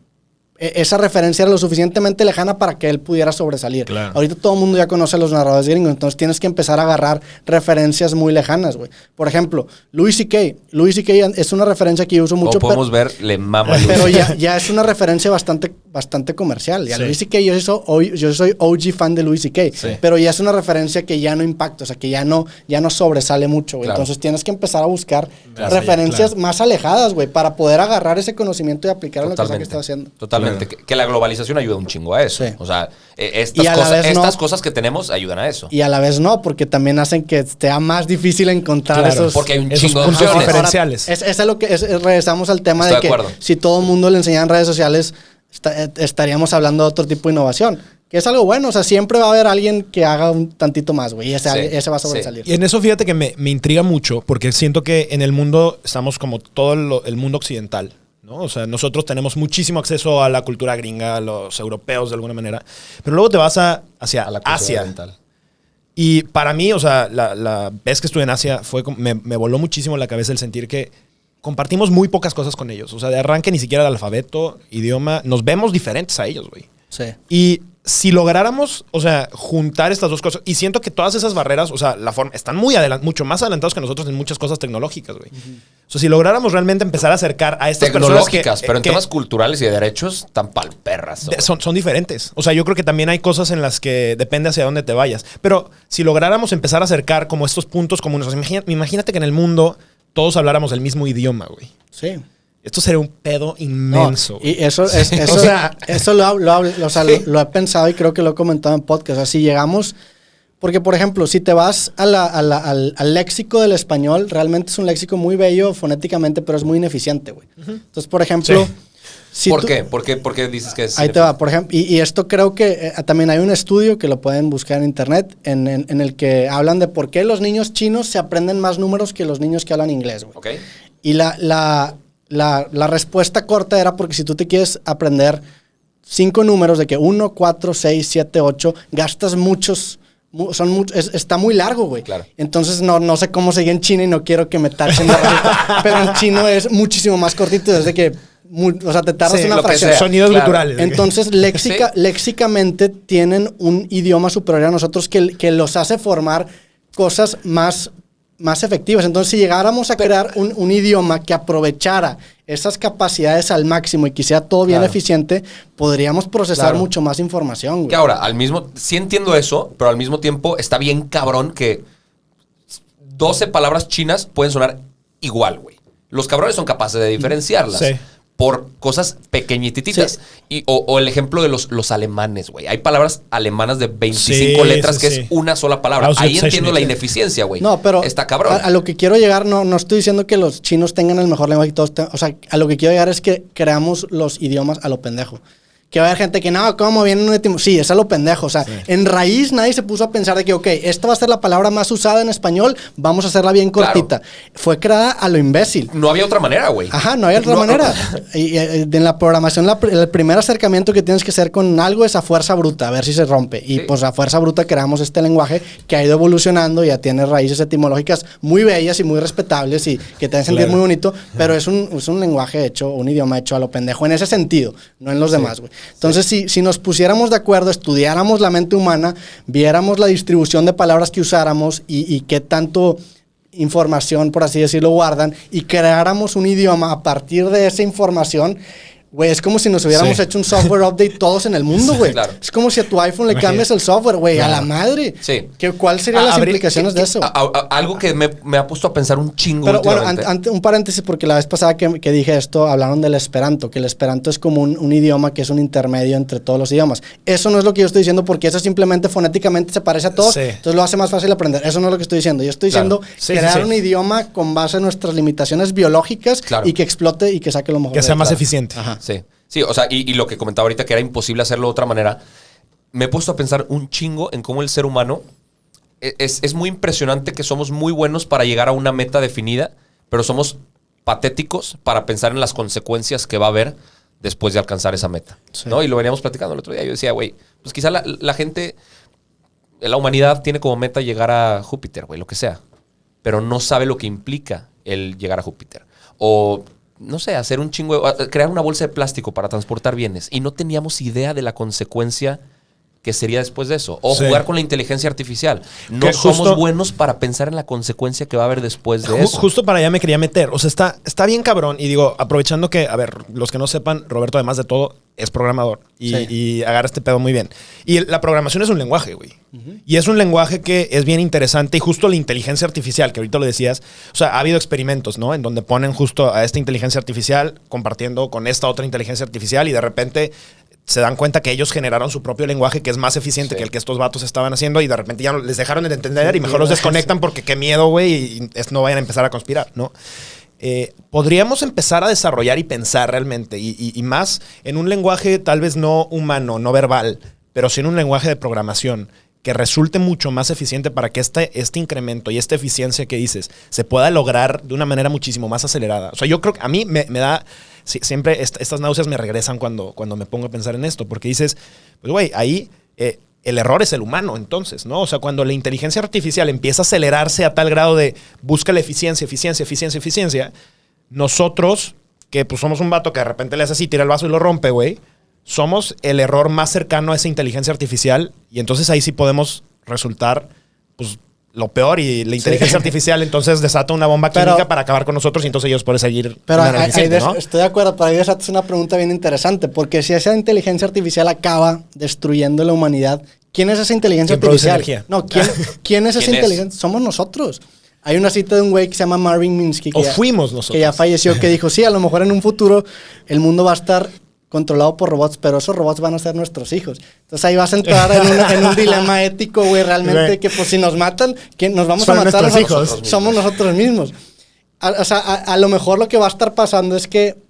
Esa referencia era lo suficientemente lejana para que él pudiera sobresalir. Claro. Ahorita todo el mundo ya conoce a los narradores gringos, entonces tienes que empezar a agarrar referencias muy lejanas, güey. Por ejemplo, Louis C.K. Louis C.K. es una referencia que yo uso mucho. Como podemos ver, le mama Luis. Pero ya es una referencia bastante comercial. Y a Sí. Louis C.K. yo soy OG fan de Louis C.K. Sí. Pero ya es una referencia que ya no impacta, o sea, que ya no sobresale mucho, güey. Claro. Entonces tienes que empezar a buscar Ya, referencias claro. más alejadas, güey, para poder agarrar ese conocimiento y aplicarlo en lo que sea que estás haciendo. Totalmente. Claro. Que la globalización ayuda un chingo a eso. Sí. O sea, Y a la vez no. estas cosas que tenemos ayudan a eso. Y a la vez no, porque también hacen que sea más difícil encontrar Claro, esos... Porque hay un esos chingo de puntos opciones. diferenciales. Es es lo que regresamos al tema Estoy de de que acuerdo. si todo el mundo le enseñara en redes sociales, estaríamos hablando de otro tipo de innovación. Que es algo bueno, o sea, siempre va a haber alguien que haga un tantito más, güey, y ese va a sobresalir. Y en eso fíjate que me intriga mucho porque siento que en el mundo estamos como todo el mundo occidental, ¿no? O sea, nosotros tenemos muchísimo acceso a la cultura gringa, a los europeos de alguna manera, pero luego te vas hacia A la cultura Asia. oriental. Y para mí, o sea, la vez que estuve en Asia me voló muchísimo la cabeza el sentir que compartimos muy pocas cosas con ellos. O sea, de arranque ni siquiera el alfabeto, idioma, nos vemos diferentes a ellos, güey. Sí. Y si lográramos, o sea, juntar estas dos cosas, y siento que todas esas barreras, o sea, están mucho más adelantados que nosotros en muchas cosas tecnológicas, güey. O sea, si lográramos realmente empezar a acercar a estas personas Tecnológicas, pero en que temas culturales y de derechos, tan palperras. son diferentes. O sea, yo creo que también hay cosas en las que depende hacia dónde te vayas. Pero si lográramos empezar a acercar como estos puntos comunes, o sea, imagínate que en el mundo todos habláramos el mismo idioma, güey. Sí. Esto sería un pedo inmenso. No, y eso O sea, lo he pensado y creo que lo he comentado en podcast. O sea, si llegamos, porque por ejemplo, si te vas al léxico del español, realmente es un léxico muy bello fonéticamente, pero es muy ineficiente, güey. Entonces, por ejemplo, Sí. si ¿Por tú- qué? ¿Por qué dices que es? Ahí te va, por ejemplo, y esto creo que también hay un estudio que lo pueden buscar en internet en el que hablan de por qué los niños chinos se aprenden más números que los niños que hablan inglés, güey. Ok. Y la respuesta corta era porque si tú te quieres aprender 5 números de que 1, 4, 6, 7, 8, gastas muchos, está muy largo, güey. Claro. Entonces no sé cómo seguir en China y no quiero que me tachen de racista, pero en chino es muchísimo más cortito desde que, o sea, te tardas Sí, una lo que fracción. sea. sonidos Claro. guturales. Entonces, léxicamente tienen un idioma superior a nosotros que los hace formar cosas más efectivas. Entonces, si llegáramos a crear un idioma que aprovechara esas capacidades al máximo y que sea todo bien Claro. eficiente, podríamos procesar Claro. mucho más información, güey. Que ahora, sí entiendo eso, pero al mismo tiempo está bien cabrón que 12 palabras chinas pueden sonar igual, güey. Los cabrones son capaces de diferenciarlas. Sí. Por cosas pequeñititas. Sí. O el ejemplo de los alemanes, güey. Hay palabras alemanas de 25 Sí, letras sí, que sí. es una sola palabra. Ahí entiendo la ineficiencia, güey. No, pero está cabrón. a lo que quiero llegar, no estoy diciendo que los chinos tengan el mejor lenguaje y todos, o sea, a lo que quiero llegar es que creamos los idiomas a lo pendejo. Que va a haber gente que, no, ¿cómo viene un etimología? Sí, es a lo pendejo. O sea, en raíz nadie se puso a pensar de que, ok, esta va a ser la palabra más usada en español, vamos a hacerla bien cortita. Fue creada a lo imbécil. No había otra manera, güey. Ajá, no hay otra manera. Y en la programación, el primer acercamiento que tienes que hacer con algo es a fuerza bruta, a ver si se rompe. Y Sí. pues a fuerza bruta creamos este lenguaje que ha ido evolucionando, ya tiene raíces etimológicas muy bellas y muy respetables y que te hacen sentir Claro. muy bonito, pero es un lenguaje hecho, un idioma hecho a lo pendejo en ese sentido, no en los demás, güey. Entonces, si nos pusiéramos de acuerdo, estudiáramos la mente humana, viéramos la distribución de palabras que usáramos y qué tanto información, por así decirlo, guardan y creáramos un idioma a partir de esa información, Güey, es como si nos hubiéramos hecho un software update todos en el mundo, güey. Claro. Es como si a tu iPhone le cambias el software, güey, a la madre. Sí. ¿Cuáles serían las implicaciones de eso? Algo que me ha puesto a pensar un chingo. Pero bueno, últimamente. un paréntesis, porque la vez pasada que dije esto, hablaron del Esperanto, que el Esperanto es como un idioma que es un intermedio entre todos los idiomas. Eso no es lo que yo estoy diciendo, porque eso simplemente fonéticamente se parece a todos, entonces lo hace más fácil aprender. Eso no es lo que estoy diciendo. Yo estoy diciendo crear un idioma con base en nuestras limitaciones biológicas y que explote y que saque lo mejor. Que sea más eficiente. Ajá. Sí, o sea, y lo que comentaba ahorita, que era imposible hacerlo de otra manera, me he puesto a pensar un chingo en cómo el ser humano es muy impresionante, que somos muy buenos para llegar a una meta definida, pero somos patéticos para pensar en las consecuencias que va a haber después de alcanzar esa meta, ¿no? Y lo veníamos platicando el otro día. Yo decía, güey, pues quizá la gente, la humanidad tiene como meta llegar a Júpiter, güey, lo que sea, pero no sabe lo que implica el llegar a Júpiter. O no sé, hacer un chingo, crear una bolsa de plástico para transportar bienes. Y no teníamos idea de la consecuencia que sería después de eso. O jugar con la inteligencia artificial. No somos buenos para pensar en la consecuencia que va a haber después de eso. Justo para allá me quería meter. O sea, está bien cabrón. Y digo, aprovechando que, a ver, los que no sepan, Roberto, además de todo, es programador. Y agarra este pedo muy bien. Y la programación es un lenguaje, güey. Y es un lenguaje que es bien interesante. Y justo la inteligencia artificial, que ahorita lo decías, o sea, ha habido experimentos, ¿no? En donde ponen justo a esta inteligencia artificial compartiendo con esta otra inteligencia artificial y de repente se dan cuenta que ellos generaron su propio lenguaje que es más eficiente que el que estos vatos estaban haciendo y de repente ya les dejaron de entender y mejor los desconectan porque qué miedo, güey, y no vayan a empezar a conspirar, ¿no? Podríamos empezar a desarrollar y pensar realmente y más en un lenguaje tal vez no humano, no verbal, pero sí en un lenguaje de programación que resulte mucho más eficiente para que este incremento y esta eficiencia que dices se pueda lograr de una manera muchísimo más acelerada. O sea, yo creo que a mí me da... Sí, siempre estas náuseas me regresan cuando me pongo a pensar en esto, porque dices, pues güey, ahí el error es el humano entonces, ¿no? O sea, cuando la inteligencia artificial empieza a acelerarse a tal grado de busca la eficiencia, nosotros, que pues somos un vato que de repente le hace así, tira el vaso y lo rompe, güey, somos el error más cercano a esa inteligencia artificial y entonces ahí sí podemos resultar, pues, lo peor y la inteligencia artificial entonces desata una bomba química para acabar con nosotros y entonces ellos pueden seguir. Pero ¿no? Estoy de acuerdo, pero ahí desatas una pregunta bien interesante, porque si esa inteligencia artificial acaba destruyendo la humanidad, ¿quién es esa inteligencia artificial? No, ¿quién es esa inteligencia? Somos nosotros. Hay una cita de un güey que se llama Marvin Minsky, fuimos nosotros, que ya falleció, que dijo, sí, a lo mejor en un futuro el mundo va a estar controlado por robots, pero esos robots van a ser nuestros hijos. Entonces ahí vas a entrar en un dilema ético, güey, realmente, que pues si nos matan, ¿quién nos vamos a matar a nosotros? Hijos. Somos nosotros mismos. O sea, a lo mejor lo que va a estar pasando es que,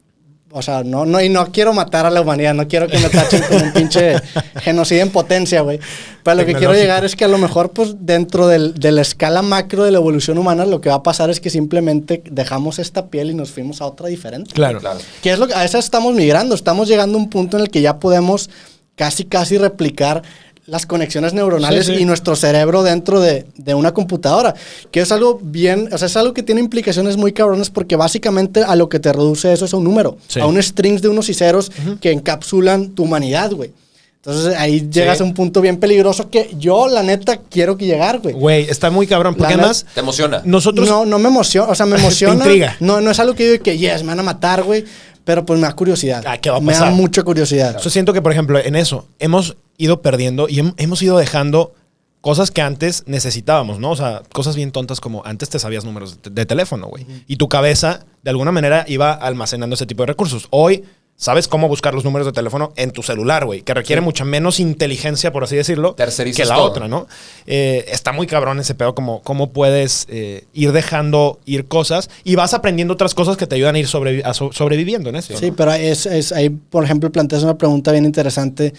o sea, y no quiero matar a la humanidad, no quiero que me tachen como un pinche genocidio en potencia, güey. Pero lo que quiero llegar es que a lo mejor, pues, dentro de la escala macro de la evolución humana, lo que va a pasar es que simplemente dejamos esta piel y nos fuimos a otra diferente. Claro. Que es lo que a veces estamos migrando, estamos llegando a un punto en el que ya podemos casi replicar las conexiones neuronales y nuestro cerebro dentro de una computadora, que es algo bien, o sea, es algo que tiene implicaciones muy cabronas porque básicamente a lo que te reduce eso es a un número, a un strings de unos y ceros que encapsulan tu humanidad, güey. Entonces ahí llegas a un punto bien peligroso que yo, la neta, quiero que llegar, güey. Güey, está muy cabrón, porque además... ¿Te emociona? Nosotros... No me emociona, o sea, me emociona. Te intriga. No es algo que digo que, me van a matar, güey, pero pues me da curiosidad. ¿Qué va a pasar? Me da mucha curiosidad. Yo siento que, por ejemplo, en eso, hemos ido perdiendo y hemos ido dejando cosas que antes necesitábamos, ¿no? O sea, cosas bien tontas como antes te sabías números de teléfono, güey. Y tu cabeza, de alguna manera, iba almacenando ese tipo de recursos. Hoy sabes cómo buscar los números de teléfono en tu celular, güey, que requiere mucha menos inteligencia, por así decirlo, que la otra, ¿no? Está muy cabrón ese pedo, cómo puedes ir dejando ir cosas y vas aprendiendo otras cosas que te ayudan a ir sobreviviendo en eso. Sí, ¿no? pero ahí, por ejemplo, planteas una pregunta bien interesante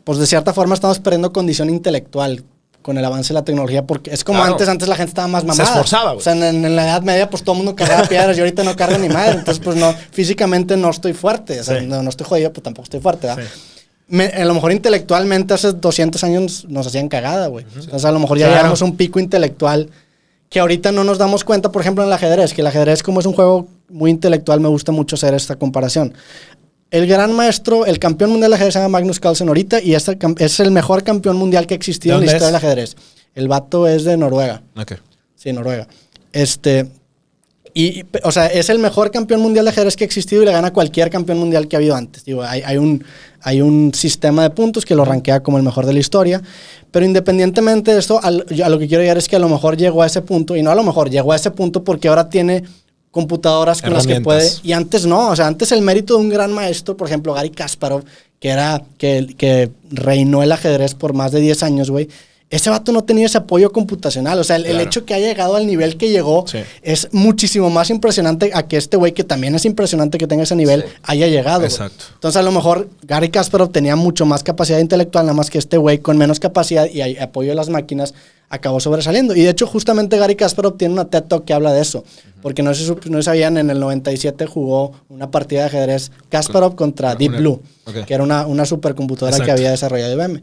pues de cierta forma estamos perdiendo condición intelectual con el avance de la tecnología, porque es como antes la gente estaba más mamada. Se esforzaba, güey. O sea, en la Edad Media, pues todo el mundo cargaba piedras y ahorita no carga ni madre. Entonces, pues no, físicamente no estoy fuerte. O sea, no estoy jodido, pues tampoco estoy fuerte, ¿verdad? Sí. A lo mejor intelectualmente hace 200 años nos hacían cagada, güey. Entonces, a lo mejor ya llegamos a un pico intelectual que ahorita no nos damos cuenta, por ejemplo, en el ajedrez, que el ajedrez, como es un juego muy intelectual, me gusta mucho hacer esta comparación. El gran maestro, el campeón mundial de ajedrez se llama Magnus Carlsen ahorita y es el mejor campeón mundial que ha existido en la historia del ajedrez. El vato es de Noruega. Ok. Sí, Noruega. O sea, es el mejor campeón mundial de ajedrez que ha existido y le gana a cualquier campeón mundial que ha habido antes. Digo, hay un sistema de puntos que lo rankea como el mejor de la historia, pero independientemente de esto, a lo que quiero llegar es que a lo mejor llegó a ese punto, y no a lo mejor, llegó a ese punto porque ahora tiene computadoras con las que puede, y antes no, o sea, antes el mérito de un gran maestro, por ejemplo, Garry Kasparov, que reinó el ajedrez por más de 10 años, güey, ese vato no tenía ese apoyo computacional. O sea, el hecho que haya llegado al nivel que llegó es muchísimo más impresionante a que este güey, que también es impresionante que tenga ese nivel, haya llegado. Exacto. Güey. Entonces, a lo mejor Garry Kasparov tenía mucho más capacidad intelectual, nada más que este güey con menos capacidad y apoyo de las máquinas acabó sobresaliendo. Y de hecho, justamente Garry Kasparov tiene una TED Talk que habla de eso. Porque no sabían, en el 97 jugó una partida de ajedrez Kasparov contra Deep Blue, que era una supercomputadora que había desarrollado IBM.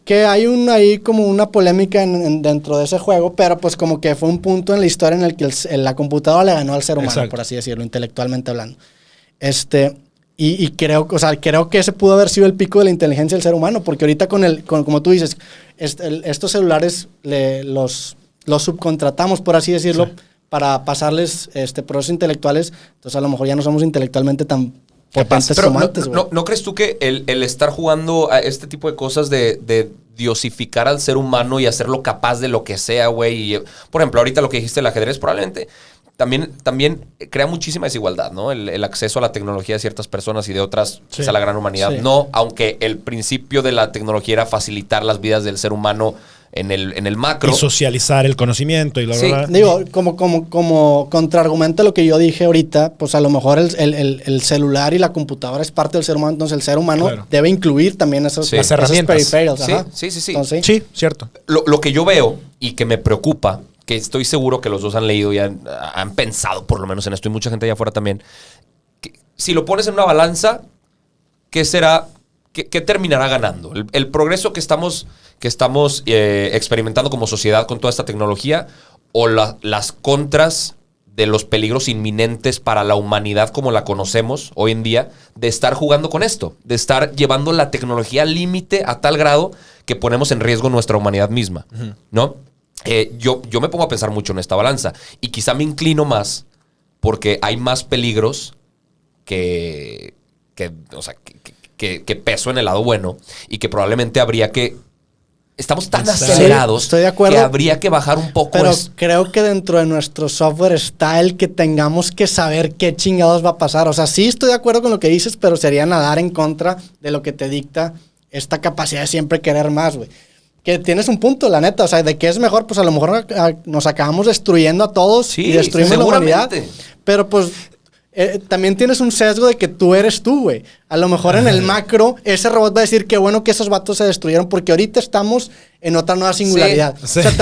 Que hay ahí como una polémica dentro de ese juego, pero pues como que fue un punto en la historia en el que la computadora le ganó al ser humano, por así decirlo, intelectualmente hablando. Y creo que ese pudo haber sido el pico de la inteligencia del ser humano, porque ahorita como tú dices, estos celulares los subcontratamos, por así decirlo, para pasarles procesos intelectuales, entonces a lo mejor ya no somos intelectualmente tan potentes como antes, güey. ¿No crees tú que el estar jugando a este tipo de cosas de diosificar al ser humano y hacerlo capaz de lo que sea, güey? Por ejemplo, ahorita lo que dijiste del ajedrez, probablemente también crea muchísima desigualdad, ¿no? El acceso a la tecnología de ciertas personas y de otras, a la gran humanidad. Sí. No, aunque el principio de la tecnología era facilitar las vidas del ser humano en el macro. Y socializar el conocimiento y la Digo, como contraargumento a lo que yo dije ahorita, pues a lo mejor el celular y la computadora es parte del ser humano, entonces el ser humano debe incluir también las herramientas. Sí. Entonces, sí, cierto. Lo que yo veo y que me preocupa, que estoy seguro que los dos han leído y han pensado por lo menos en esto, y mucha gente allá afuera también, que si lo pones en una balanza, ¿qué será? ¿Qué terminará ganando? ¿El progreso que estamos experimentando como sociedad con toda esta tecnología, o las contras de los peligros inminentes para la humanidad como la conocemos hoy en día, de estar jugando con esto, de estar llevando la tecnología al límite a tal grado que ponemos en riesgo nuestra humanidad misma, ¿no? Yo me pongo a pensar mucho en esta balanza y quizá me inclino más porque hay más peligros que peso en el lado bueno, y que probablemente habría que... Estamos tan acelerados, estoy de acuerdo, que habría que bajar un poco. Pero creo que dentro de nuestro software está el que tengamos que saber qué chingados va a pasar. O sea, sí estoy de acuerdo con lo que dices, pero sería nadar en contra de lo que te dicta esta capacidad de siempre querer más, güey. Que tienes un punto, la neta. O sea, de qué es mejor, pues a lo mejor nos acabamos destruyendo a todos y destruimos la humanidad. Pero pues... también tienes un sesgo de que tú eres tú, güey. A lo mejor en el macro, ese robot va a decir qué bueno que esos vatos se destruyeron, porque ahorita estamos en otra nueva singularidad. Sí. O sea,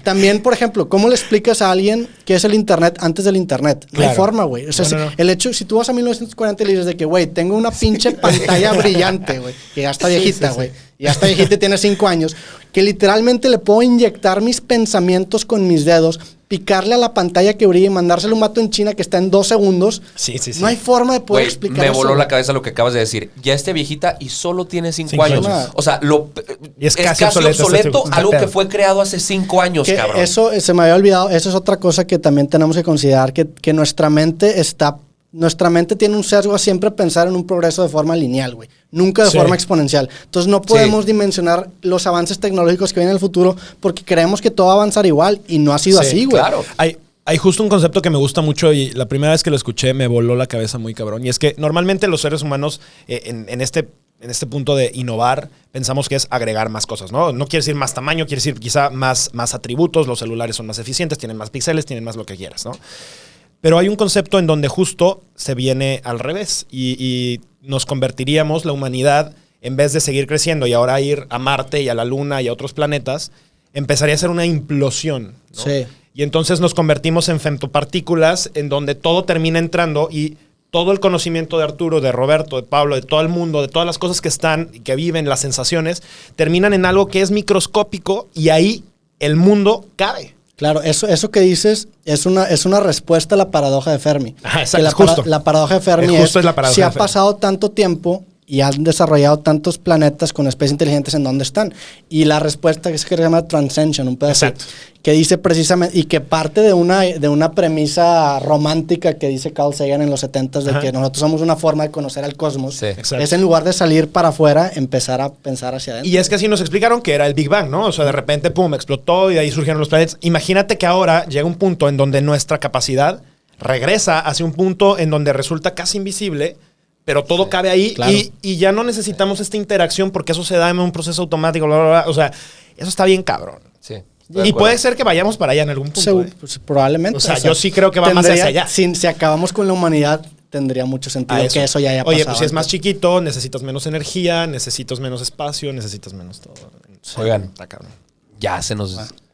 también, por ejemplo, ¿cómo le explicas a alguien qué es el internet antes del internet? No hay forma, güey. O sea, el hecho, si tú vas a 1940 y le dices de que, güey, tengo una pinche pantalla brillante, güey, que ya está viejita, güey. Ya está viejita y tiene 5 años, que literalmente le puedo inyectar mis pensamientos con mis dedos, picarle a la pantalla que brilla y mandárselo a un vato en China que está en 2 segundos. Sí. No hay forma de poder explicar eso. Me voló la cabeza lo que acabas de decir. Ya esté viejita y solo tiene 5 años. O sea, es casi obsoleto algo que fue creado hace 5 años, cabrón. Eso se me había olvidado. Eso es otra cosa que también tenemos que considerar, que nuestra mente tiene un sesgo a siempre pensar en un progreso de forma lineal, güey. Nunca de forma exponencial. Entonces no podemos dimensionar los avances tecnológicos que vienen en el futuro porque creemos que todo va a avanzar igual y no ha sido así, güey. Claro. Hay justo un concepto que me gusta mucho y la primera vez que lo escuché me voló la cabeza muy cabrón. Y es que normalmente los seres humanos en este punto de innovar pensamos que es agregar más cosas, ¿no? No quiere decir más tamaño, quiere decir quizá más atributos. Los celulares son más eficientes, tienen más píxeles, tienen más lo que quieras, ¿no? Pero hay un concepto en donde justo se viene al revés y nos convertiríamos, la humanidad, en vez de seguir creciendo y ahora ir a Marte y a la Luna y a otros planetas, empezaría a ser una implosión, ¿no? Sí. Y entonces nos convertimos en femtopartículas en donde todo termina entrando y todo el conocimiento de Arturo, de Roberto, de Pablo, de todo el mundo, de todas las cosas que están y que viven, las sensaciones, terminan en algo que es microscópico y ahí el mundo cae. Claro, eso que dices es una respuesta a la paradoja de Fermi. Exacto, la paradoja de Fermi es si ha pasado tanto tiempo y han desarrollado tantos planetas con especies inteligentes en dónde están. Y la respuesta es que se llama Transcension, un pedazo que dice precisamente, y que parte de una premisa romántica que dice Carl Sagan en los 70s, de que nosotros somos una forma de conocer al cosmos. Sí. Es en lugar de salir para afuera, empezar a pensar hacia adentro. Y es que así nos explicaron que era el Big Bang, ¿no? O sea, de repente, pum, explotó y de ahí surgieron los planetas. Imagínate que ahora llega un punto en donde nuestra capacidad regresa hacia un punto en donde resulta casi invisible, pero todo cabe ahí, claro. y ya no necesitamos esta interacción porque eso se da en un proceso automático, bla, bla, bla. O sea, eso está bien cabrón. Sí. Y puede ser que vayamos para allá en algún punto. Pues, probablemente. O sea, yo sí creo que va más hacia allá. Si acabamos con la humanidad, tendría mucho sentido que eso ya haya pasado. Oye, pues si es más chiquito, necesitas menos energía, necesitas menos espacio, necesitas menos todo. Oigan, está cabrón. Ya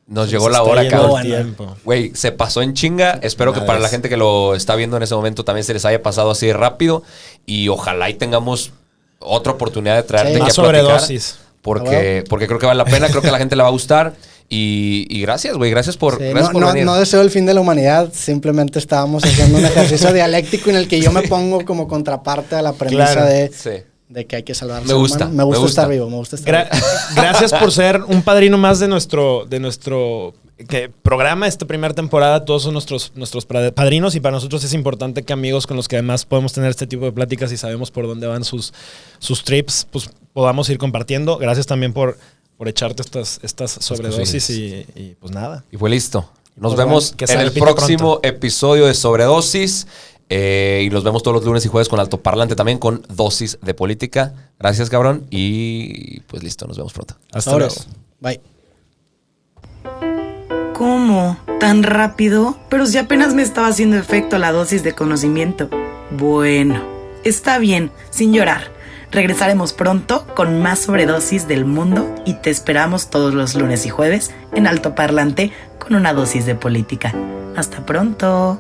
nos llegó la hora, cabrón. Güey, se pasó en chinga. Espero que para la gente que lo está viendo en ese momento también se les haya pasado así de rápido. Y ojalá y tengamos otra oportunidad de traerte más sobredosis. Porque creo que vale la pena, creo que a la gente le va a gustar. Y gracias, güey. Gracias por venir. No deseo el fin de la humanidad. Simplemente estábamos haciendo un ejercicio dialéctico en el que yo me pongo como contraparte a la premisa de que hay que salvar. Me gusta estar vivo. Me gusta estar vivo. Gracias por ser un padrino más de nuestro programa, esta primera temporada. Todos son nuestros padrinos y para nosotros es importante que amigos con los que además podemos tener este tipo de pláticas y sabemos por dónde van sus trips, pues podamos ir compartiendo. Gracias también por echarte estas sobredosis y pues nada. Y fue listo. Nos vemos en el próximo episodio de Sobredosis. Y los vemos todos los lunes y jueves con Altoparlante también, con dosis de política. Gracias, cabrón. Y pues listo, nos vemos pronto. Hasta luego. Bye. ¿Cómo? ¿Tan rápido? Pero si apenas me estaba haciendo efecto la dosis de conocimiento. Bueno, está bien, sin llorar. Regresaremos pronto con más sobredosis del mundo y te esperamos todos los lunes y jueves en Altoparlante con una dosis de política. Hasta pronto.